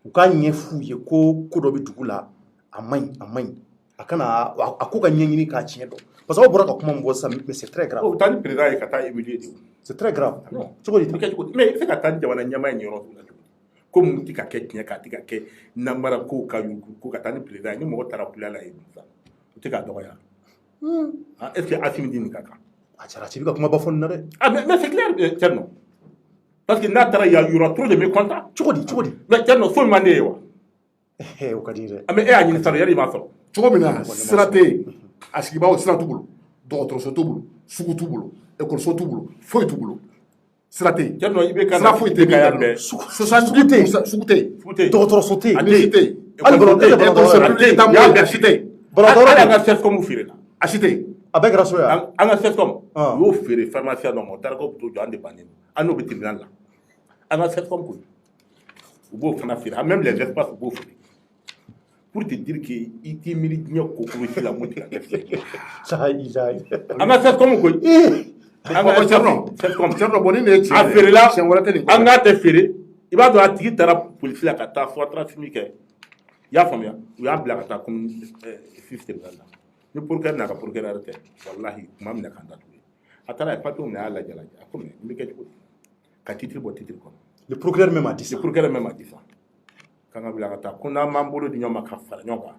u k'a ɲɛ f'u ye ko dɔ bɛ dugu la a man ɲi a kana a ko ka ɲɛɲini k'a tiɲɛ dɔn parce que aw bɔra ka kuma min fɔ sisan mais c'est très grave. o taa ni président ye ka taa émuler de. C'est très grave. cogo di mais i bɛ se ka taa ni jamana ɲɛmaa in yɔrɔ la ko mun tɛ ka kɛ tiɲɛ ka tɛ ka kɛ namara ko ka yugu ko ka taa ni président ni mɔgɔ taara kula la yen o tɛ k'a dɔgɔya. Est-ce que Assimi dit ka kan? A cɛla ci bɛ ka kuma ba fɔ nin na dɛ. Ah mais c'est clair Thierno. Parce que n'a taara il y aura trop de mécontents. Cogo di. Mais Thierno foyi man di ye wa? O ka di dɛ. Ah mais e y'a ɲini sara yɛrɛ i m'a sɔrɔ. Cogo min na sira tɛ yen a sigibagaw sira t'u bolo dɔgɔtɔrɔso t'u bolo sugu t'u bolo ekɔliso t'u bolo foyi t'u bolo sira tɛ yen. Thierno i bɛ ka sira foyi tɛ yen. 70% sugu tɛ yen. Dɔgɔtɔrɔso tɛ yen. ani si tɛ yen. hali ekɔliso publique t'an bolo a si tɛ yen. Hali an ka CESCOM feere la. A si tɛ yen. A bɛɛ kɛra so yan. An ka CESCOM u y'o feere pharmacien dɔ ma o taara ko bɛ t'o jɔ an de bannen an n'o bɛ tribunal la an ka CESCOM ko u b'o fana feere même les espaces u b'o feere pour te dire que i t'i miiri diɲɛ ko kuru si la mun tɛ ka kɛ fiyewu. An ka CESCOM ko an ka Thierno bɔn ni ne ye tiɲɛ a feerela tiɲɛ wɛrɛ tɛ nin an k'a tɛ feere i b'a dɔn a tigi taara polisi la ka taa soit transmis kɛ i y'a faamuya u y'a bila ka taa comme fils tribunal la. Ni procureur n'a ka procureur tɛ walahi tuma min na k'an datugu a taara ye papier min a y'a lajɛ a ko mais n bɛ kɛ cogo di ka titre bɔ titre kɔnɔ. Le procureur même a dit ça. Le procureur même a dit ça. kanga bila ka taa ko n'an m'an bolo di ɲɔgɔn ma ka fara ɲɔgɔn kan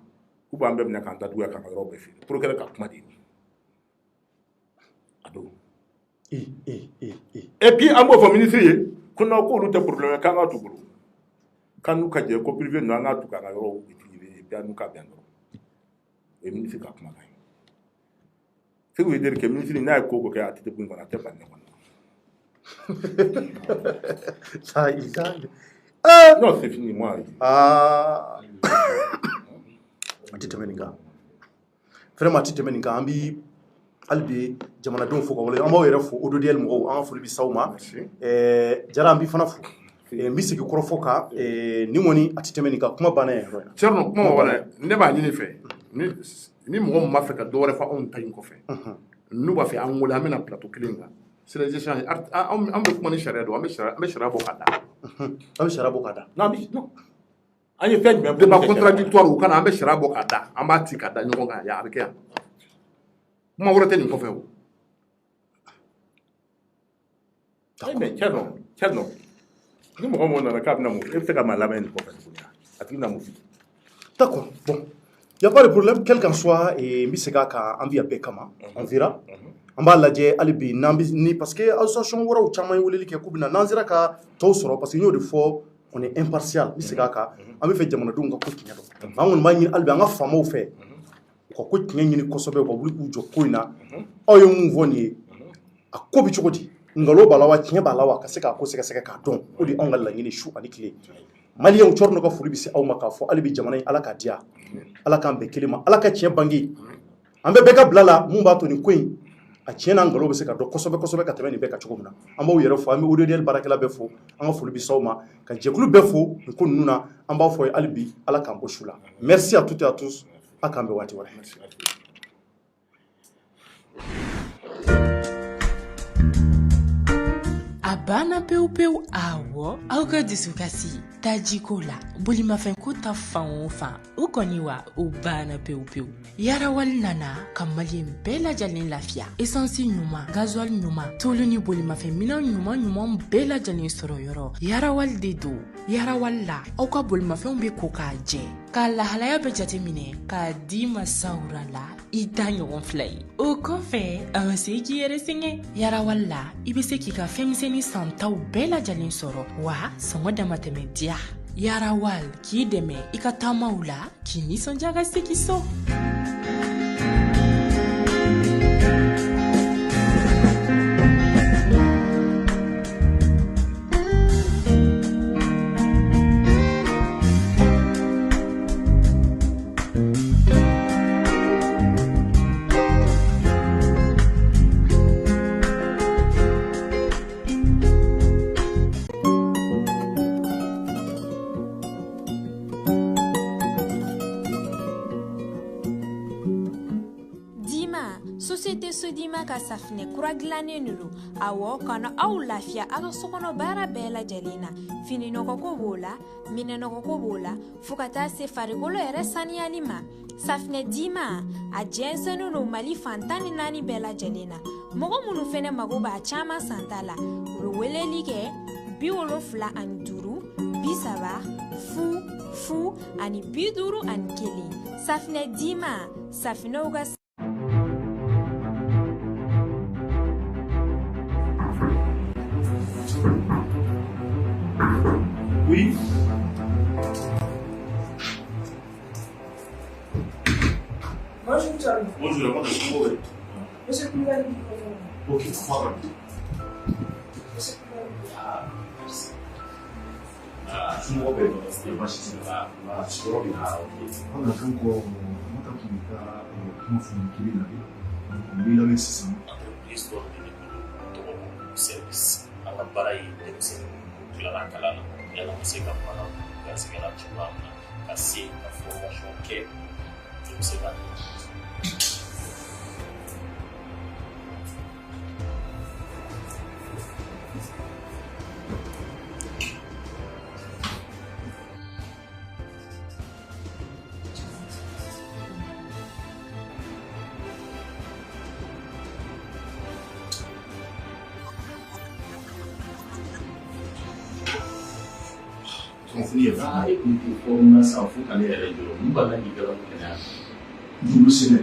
k'u b'an bɛɛ minɛ k'an datugu k'an ka yɔrɔ bɛɛ feere procureur ka kuma de ye a don et puis an b'o fɔ ministre ye ko non k'olu tɛ problème ye k'an ka t'u bolo k'an n'u ka jɛ ko privé ninnu an ka t'u k'an ka yɔrɔ utiliser et puis an n'u ka bɛn dɔrɔn o ye ministre ka kuma kan ye ce qui veut dire que ministre n'a ye ko ko kɛ a tɛ kun kɔnɔ a tɛ ban ɲɔgɔn na non c'est fini moi ati tɛmɛ nin kan vraiment ati tɛmɛ nin kan an bi hali bi jamanadenw fo ka wale an b'aw yɛrɛ fo ODDL mɔgɔw an ka foli bi s'aw ma Jara an bi fana fo n bi segin kɔrɔfɔ kan ni kɔni ati tɛmɛ nin kan kuma banna ye Thierno kuma ma banna ne b'a ɲini fɛ ni mɔgɔ min b'a fɛ ka dɔ wɛrɛ fɔ anw ta in kɔfɛ n'u b'a fɛ an wele an bɛna plateau kelen kan c'est les échanges an bɛ kuma ni sariya don an bɛ sariya bɔ ka da an bɛ sariya bɔ ka da non an ye fɛn jumɛn débat contradictoire u kana an bɛ sariya bɔ ka da an b'a ci ka da ɲɔgɔn kan a bɛ kɛ yan kuma wɛrɛ tɛ nin kɔfɛ o mais Thierno ni mɔgɔ mɔgɔ nana k'a bɛna mun e bɛ se ka maa lamɛn nin kɔfɛ tuguni a tigi na mun f'i d'accord bon y a pas de problème quel qu'en soit n bɛ segin a kan an bɛ yan bɛɛ kama on verra an b'a lajɛ hali bi n'an bɛ ni parce que association wɛrɛw caman ye weleli kɛ k'u bɛ na n'an sera ka tɔw sɔrɔ parce que n y'o de fɔ on est impartial n bɛ segin a kan an bɛ fɛ jamanadenw ka ko tiɲɛ dɔn an kɔni b'a ɲini hali bi an ka faamaw fɛ u ka ko tiɲɛ ɲini kosɛbɛ u ka wuli k'u jɔ ko in na aw ye mun fɔ nin ye a ko bɛ cogo di nkalon b'a la wa tiɲɛ b'a la wa ka se k'a ko sɛgɛsɛgɛ k'a dɔn o de ye anw ka laɲini su ani tile maliyɛnw Thierno ka foli bɛ se aw ma k'a fɔ hali bi jamana in ala k'a diya ala k'an bɛn kelen ma ala ka tiɲɛ bange an bɛ bɛɛ ka bila la mun b'a to nin ko in a tiɲɛ n'an nkalon bɛ se ka dɔn kosɛbɛ kosɛbɛ ka tɛmɛ nin bɛɛ kan cogo min na an b'aw yɛrɛ fɔ an bɛ ODDL baarakɛla bɛɛ fɔ an ka foli bɛ se aw ma ka jɛkulu bɛɛ fɔ nin ko ninnu na an b'a fɔ hali bi ala k'an bɔ su la merci à toutes et à tous a k'an bɛn waati wɛrɛ. A banna pewu pewu awɔ aw ka dusukasi tajiko la bolimafɛnko ta fan o fan o kɔni wa o banna pewu pewu yarawali nana ka maliyɛn bɛɛ lajɛlen lafiya esansi ɲuman gazuwali ɲuman tulu ni bolimafɛnminɛn ɲuman bɛɛ lajɛlen sɔrɔ yɔrɔ yarawali de don yarawali la aw ka bolimafɛnw bɛ ko k'a jɛ k'a lahalaya bɛ jateminɛ k'a di masawura la i da ɲɔgɔn fila ye o kɔfɛ a ma se k'i yɛrɛ sɛgɛn yarawali la i bɛ se k'i ka fɛnmisɛnnin santaw bɛɛ lajɛlen sɔrɔ wa sɔngɔ damatɛmɛ diya yarawali k'i dɛmɛ i ka taamaw la k'i nisɔndiya ka segin so. Société Sodima ka safinɛ kura dilannen do awɔ kana aw lafiya a ka sokɔnɔ baara bɛɛ lajɛlen na fini nɔgɔko b'o la minɛ nɔgɔko b'o la fo ka taa se farikolo yɛrɛ saniyali ma safinɛ Dima a jɛnsɛnnen do Mali fan 14 bɛɛ lajɛlen na mɔgɔ minnu fɛnɛ mago b'a caman santa la u bɛ weleli kɛ 75 30 fu ani 51 safinɛ Dima safinɛw ka Oui. Bonjour, Charles. Bonjour, moi je suis mauvais. Monsieur Koulibaly. Ok, pardon. Monsieur Koulibaly. Ah, merci. Ah, je suis mauvais, c'est pas si c'est là. Ah, je suis mauvais. Ah, ok. On a fait encore, on a fait un peu de système. L'histoire de service. À la baraille, c'est la calana. Elle a aussi la parole. C'est la chuma. Assez, la formation qu'elle. Je ne sais pas. kunnafoni ye fana ye kun fɔ mun na san fo ka ne yɛrɛ jɔ mun b'a la k'i garan kɛnɛya juru sɛnɛ